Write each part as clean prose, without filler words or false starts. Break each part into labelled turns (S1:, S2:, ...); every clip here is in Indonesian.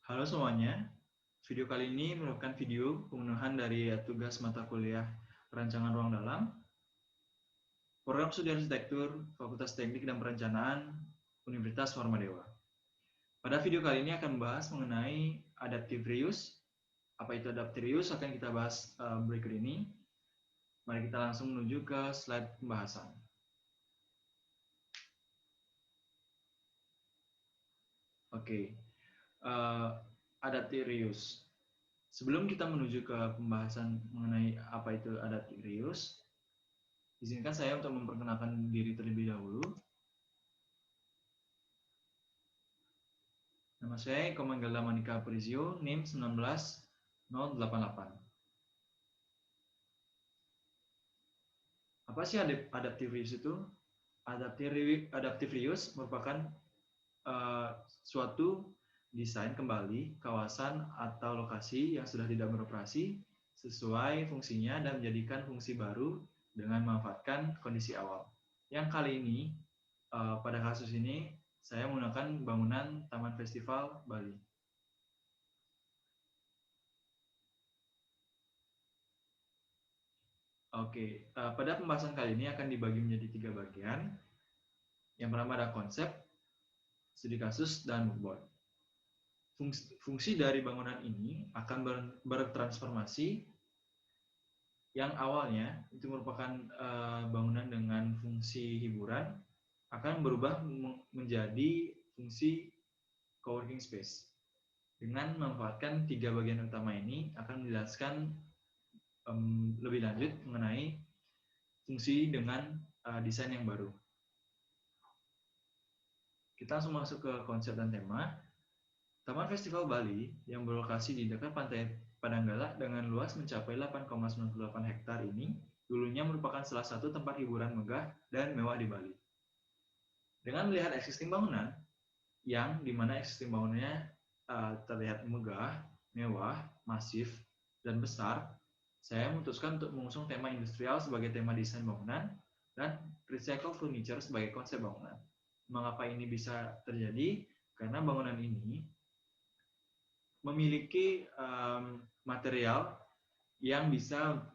S1: Halo semuanya, video kali ini merupakan video pemenuhan dari tugas mata kuliah Perancangan Ruang Dalam, Program Studi Arsitektur, Fakultas Teknik dan Perencanaan, Universitas Warmadewa. Pada video kali ini akan membahas mengenai adaptive reuse. Apa itu adaptive reuse akan kita bahas berikut ini. Mari kita langsung menuju ke slide pembahasan. Oke, adaptive reuse. Sebelum kita menuju ke pembahasan mengenai apa itu adaptive reuse, izinkan saya untuk memperkenalkan diri terlebih dahulu. Nama saya Eko Manggala Manika Aprizio, NIM 19088. Apa sih adaptive reuse itu? Adaptive reuse merupakan suatu desain kembali kawasan atau lokasi yang sudah tidak beroperasi sesuai fungsinya dan menjadikan fungsi baru dengan memanfaatkan kondisi awal. Yang kali ini, pada kasus ini, saya menggunakan bangunan Taman Festival Bali. Oke, pada pembahasan kali ini akan dibagi menjadi 3 bagian. Yang pertama ada konsep, studi kasus, dan moodboard. Fungsi dari bangunan ini akan bertransformasi yang awalnya itu merupakan bangunan dengan fungsi hiburan akan berubah menjadi fungsi coworking space. Dengan memanfaatkan 3 bagian utama ini akan menjelaskan lebih lanjut mengenai fungsi dengan desain yang baru. Kita langsung masuk ke konsep dan tema. Taman Festival Bali yang berlokasi di dekat pantai Padanggala dengan luas mencapai 8,98 hektar ini dulunya merupakan salah satu tempat hiburan megah dan mewah di Bali. Dengan melihat existing bangunan, yang dimana existing bangunannya terlihat megah, mewah, masif, dan besar, saya memutuskan untuk mengusung tema industrial sebagai tema desain bangunan dan recycle furniture sebagai konsep bangunan. Mengapa ini bisa terjadi? Karena bangunan ini memiliki material yang bisa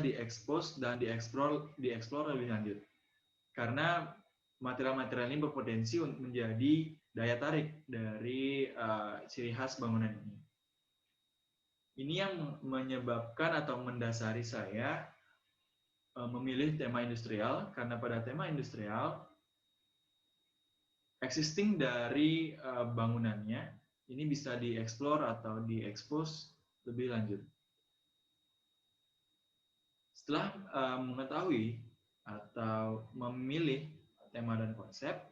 S1: diekspos dan dieksplor lebih lanjut. Karena material-material ini berpotensi untuk menjadi daya tarik dari ciri khas bangunan ini. Ini yang menyebabkan atau mendasari saya memilih tema industrial, karena pada tema industrial, existing dari bangunannya ini bisa dieksplor atau diekspos lebih lanjut. Setelah mengetahui atau memilih tema dan konsep,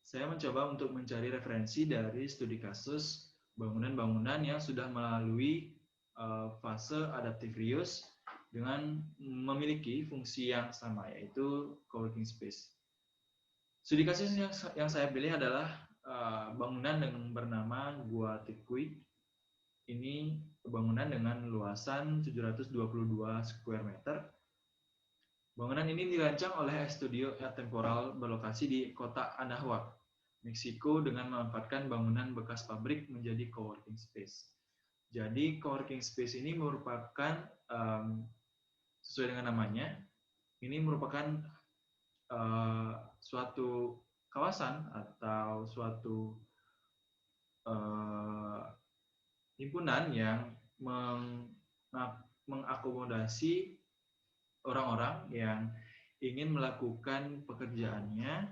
S1: saya mencoba untuk mencari referensi dari studi kasus bangunan-bangunan yang sudah melalui fase adaptive reuse dengan memiliki fungsi yang sama, yaitu coworking space. Studi kasus yang saya pilih adalah bangunan dengan bernama Gua Tikui. Ini bangunan dengan luasan 722 square meter. Bangunan ini dirancang oleh Studio Temporal berlokasi di kota Anahuac, Meksiko, dengan memanfaatkan bangunan bekas pabrik menjadi coworking space. Jadi coworking space ini merupakan sesuai dengan namanya, ini merupakan suatu kawasan atau suatu himpunan yang mengakomodasi orang-orang yang ingin melakukan pekerjaannya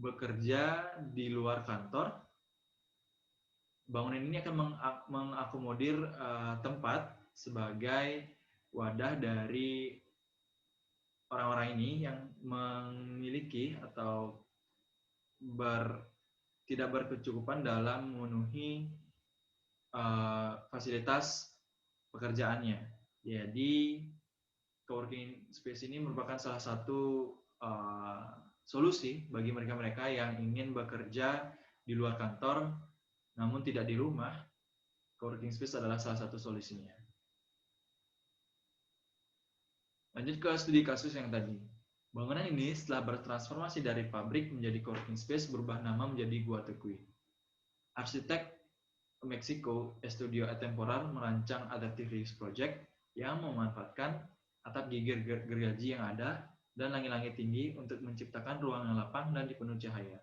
S1: bekerja di luar kantor. Bangunan ini akan mengakomodir tempat sebagai wadah dari orang-orang ini yang memiliki atau tidak berkecukupan dalam memenuhi fasilitas pekerjaannya. Jadi coworking space ini merupakan salah satu solusi bagi mereka-mereka yang ingin bekerja di luar kantor namun tidak di rumah. Coworking space adalah salah satu solusinya. Lanjut ke studi kasus yang tadi. Bangunan ini setelah bertransformasi dari pabrik menjadi coworking space berubah nama menjadi Gua Tekui. arsitek Meksiko Estudio Atemporal merancang Adaptive Reuse Project yang memanfaatkan atap gigir gergaji yang ada dan langit-langit tinggi untuk menciptakan ruang yang lapang dan dipenuhi cahaya.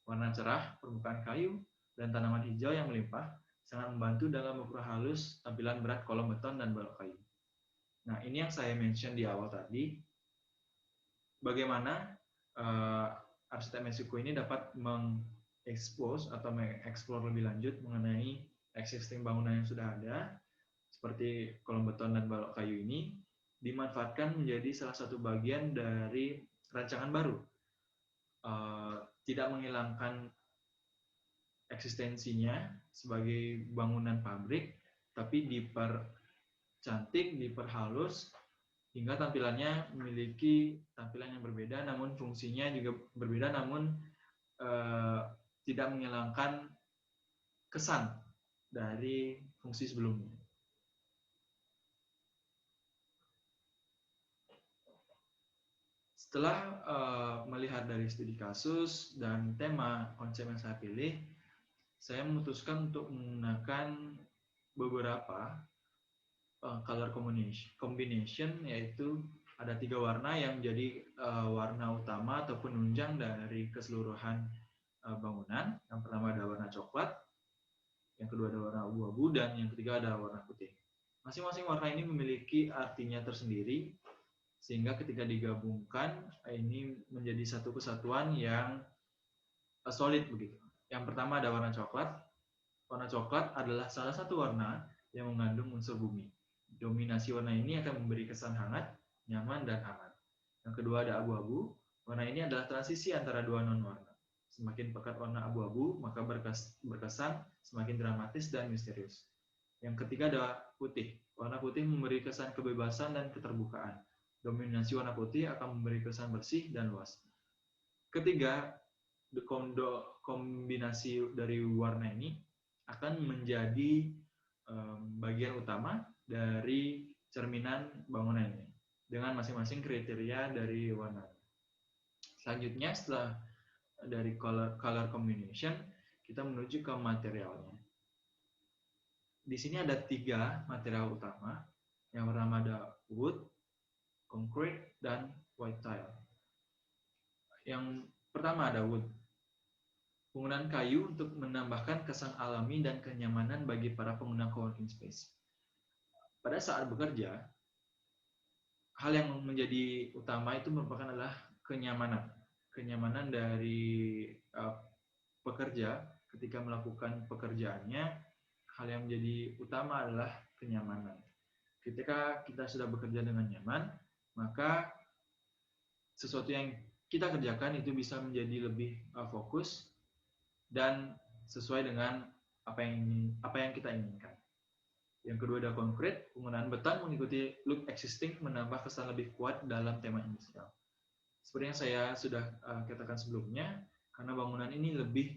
S1: Warna cerah, permukaan kayu, dan tanaman hijau yang melimpah sangat membantu dalam memperhalus tampilan berat kolom beton dan balok kayu. Nah, ini yang saya mention di awal tadi. Bagaimana arsitek Meksiko ini dapat mengekspos atau mengeksplor lebih lanjut mengenai existing bangunan yang sudah ada, seperti kolom beton dan balok kayu ini, dimanfaatkan menjadi salah satu bagian dari rancangan baru. Tidak menghilangkan eksistensinya sebagai bangunan pabrik, tapi dipercantik, diperhalus, hingga tampilannya memiliki tampilan yang berbeda, namun fungsinya juga berbeda, namun tidak menghilangkan kesan dari fungsi sebelumnya. Setelah melihat dari studi kasus dan tema konsep yang saya pilih, saya memutuskan untuk menggunakan beberapa color combination, yaitu ada 3 warna yang menjadi warna utama atau penunjang dari keseluruhan bangunan. Yang pertama ada warna coklat, yang kedua ada warna abu-abu, dan yang ketiga ada warna putih. Masing-masing warna ini memiliki artinya tersendiri, sehingga ketika digabungkan ini menjadi satu kesatuan yang solid begitu. Yang pertama ada warna coklat. Warna coklat adalah salah satu warna yang mengandung unsur bumi. Dominasi warna ini akan memberi kesan hangat, nyaman, dan aman. Yang kedua ada abu-abu. Warna ini adalah transisi antara dua non-warna. Semakin pekat warna abu-abu, maka berkesan semakin dramatis dan misterius. Yang ketiga ada putih. Warna putih memberi kesan kebebasan dan keterbukaan. Dominasi warna putih akan memberi kesan bersih dan luas. Ketiga, kombinasi dari warna ini akan menjadi bagian utama dari cerminan bangunan ini dengan masing-masing kriteria dari warna. Selanjutnya, setelah dari color combination, kita menuju ke materialnya. Di sini ada 3 material utama. Yang pertama ada wood, concrete, dan white tile. Yang pertama ada wood. Penggunaan kayu untuk menambahkan kesan alami dan kenyamanan bagi para pengguna coworking space. Pada saat bekerja, hal yang menjadi utama itu merupakan adalah kenyamanan. Kenyamanan dari pekerja ketika melakukan pekerjaannya, hal yang menjadi utama adalah kenyamanan. Ketika kita sudah bekerja dengan nyaman, maka sesuatu yang kita kerjakan itu bisa menjadi lebih fokus dan sesuai dengan apa yang kita inginkan. Yang kedua ada konkret, penggunaan beton mengikuti look existing menambah kesan lebih kuat dalam tema industrial. Seperti yang saya sudah katakan sebelumnya, karena bangunan ini lebih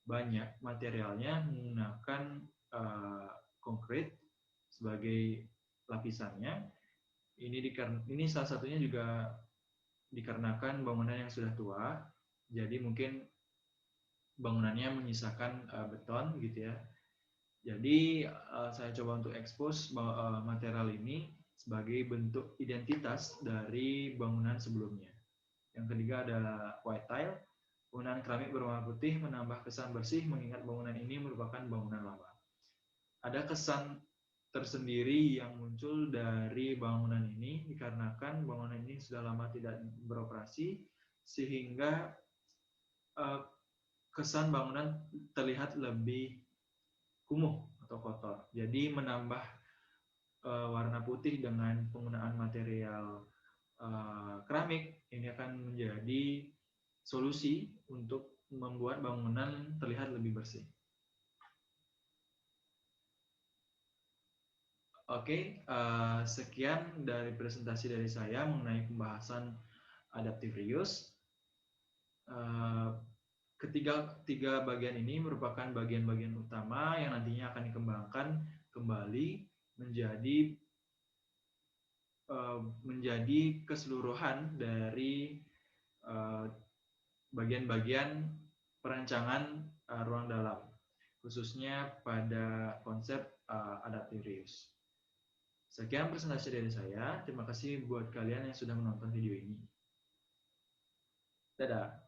S1: banyak materialnya menggunakan konkret sebagai lapisannya. Ini salah satunya juga dikarenakan bangunan yang sudah tua, jadi mungkin bangunannya menyisakan beton gitu ya. Jadi saya coba untuk expose material ini sebagai bentuk identitas dari bangunan sebelumnya. Yang ketiga ada white tile. Penggunaan keramik berwarna putih menambah kesan bersih mengingat bangunan ini merupakan bangunan lama. Ada kesan tersendiri yang muncul dari bangunan ini dikarenakan bangunan ini sudah lama tidak beroperasi, sehingga kesan bangunan terlihat lebih kumuh atau kotor. Jadi menambah warna putih dengan penggunaan material keramik ini akan menjadi solusi untuk membuat bangunan terlihat lebih bersih. Oke, sekian dari presentasi dari saya mengenai pembahasan adaptive reuse. Tiga bagian ini merupakan bagian-bagian utama yang nantinya akan dikembangkan kembali menjadi keseluruhan dari bagian-bagian perancangan ruang dalam. khususnya pada konsep adaptive reuse. Sekian presentasi dari saya. Terima kasih buat kalian yang sudah menonton video ini. Dadah.